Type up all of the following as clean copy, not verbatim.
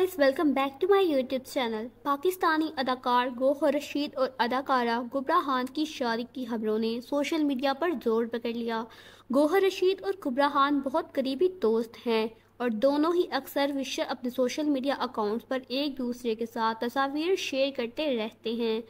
Guys, welcome back to my YouTube channel. Pakistani अदाकार गौहर रशीद और अदाकारा कुबरा खान की शादी की खबरों ने सोशल मीडिया पर जोर पकड़ लिया। गौहर रशीद और कुबरा खान बहुत करीबी दोस्त हैं और दोनों ही अक्सर विशेष अपने सोशल मीडिया अकाउंट्स पर एक दूसरे के साथ तस्वीर शेयर करते रहते हैं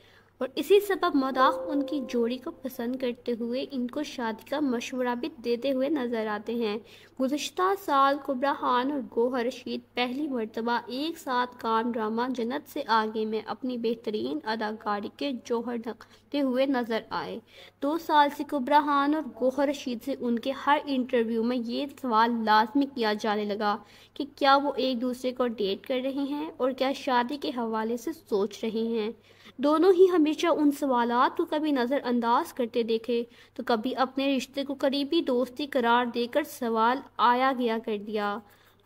और इसी सबब मदाह उनकी जोड़ी को पसंद करते हुए इनको शादी का मशवरा भी देते हुए नजर आते हैं। गुज़श्ता साल कुबरा खान और गौहर रशीद पहली मर्तबा एक साथ कान ड्रामा जन्नत से आगे में अपनी बेहतरीन अदाकारी के जौहर निखारते हुए नजर आए। 2 साल से कुबरा खान और गौहर रशीद से उनके हर इंटरव्यू में ये सवाल लाजमी किया जाने लगा कि क्या वो एक दूसरे को डेट कर रहे हैं और क्या शादी के हवाले से सोच रहे हैं। दोनों ही हमेशा उन सवालात को कभी नज़रअंदाज करते देखे तो कभी अपने रिश्ते को करीबी दोस्ती करार देकर सवाल आया गया कर दिया।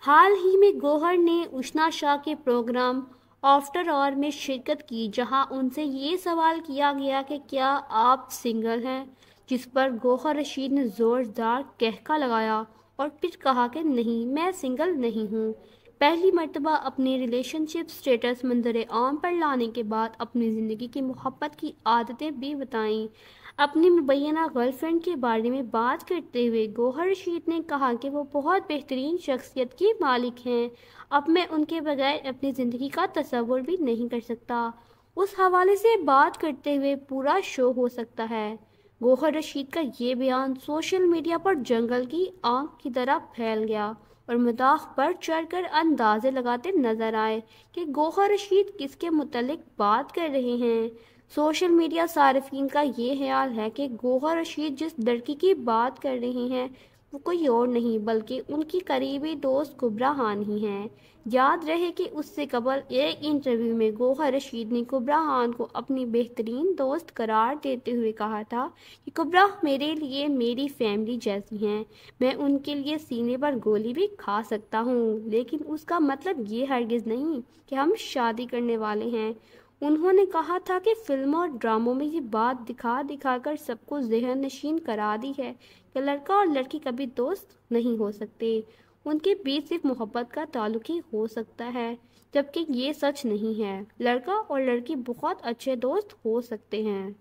हाल ही में गौहर ने उषना शाह के प्रोग्राम आफ्टर ऑवर में शिरकत की, जहां उनसे ये सवाल किया गया कि क्या आप सिंगल हैं, जिस पर गौहर रशीद ने ज़ोरदार कहका लगाया और फिर कहा कि नहीं, मैं सिंगल नहीं हूँ। पहली मर्तबा अपने रिलेशनशिप स्टेटस मंजर आम पर लाने के बाद अपनी ज़िंदगी की मोहब्बत की आदतें भी बताईं। अपनी मुबैना गर्लफ्रेंड के बारे में बात करते हुए गौहर रशीद ने कहा कि वो बहुत बेहतरीन शख्सियत की मालिक हैं। अब मैं उनके बगैर अपनी ज़िंदगी का तसव्वुर भी नहीं कर सकता। उस हवाले से बात करते हुए पूरा शो हो सकता है। गौहर रशीद का ये बयान सोशल मीडिया पर जंगल की आग की तरह फैल गया और मदाह बढ़ चढ़कर अंदाजे लगाते नजर आए कि गौहर रशीद किसके मुतल्लिक बात कर रहे हैं। सोशल मीडिया सार्फिन का ये ख्याल है कि गौहर रशीद जिस लड़की की बात कर रहे हैं वो कोई और नहीं बल्कि उनकी करीबी दोस्त कुबरा खान ही हैं। याद रहे कि उससे कबल एक इंटरव्यू में गौहर रशीद ने कुबरा खान को अपनी बेहतरीन दोस्त करार देते हुए कहा था कि कुबरा मेरे लिए मेरी फैमिली जैसी हैं, मैं उनके लिए सीने पर गोली भी खा सकता हूँ, लेकिन उसका मतलब ये हरगिज़ नहीं कि हम शादी करने वाले हैं। उन्होंने कहा था कि फिल्मों और ड्रामों में ये बात दिखा दिखा कर सबको ज़हन नशीन करा दी है कि लड़का और लड़की कभी दोस्त नहीं हो सकते, उनके बीच सिर्फ मोहब्बत का ताल्लुक ही हो सकता है, जबकि ये सच नहीं है। लड़का और लड़की बहुत अच्छे दोस्त हो सकते हैं।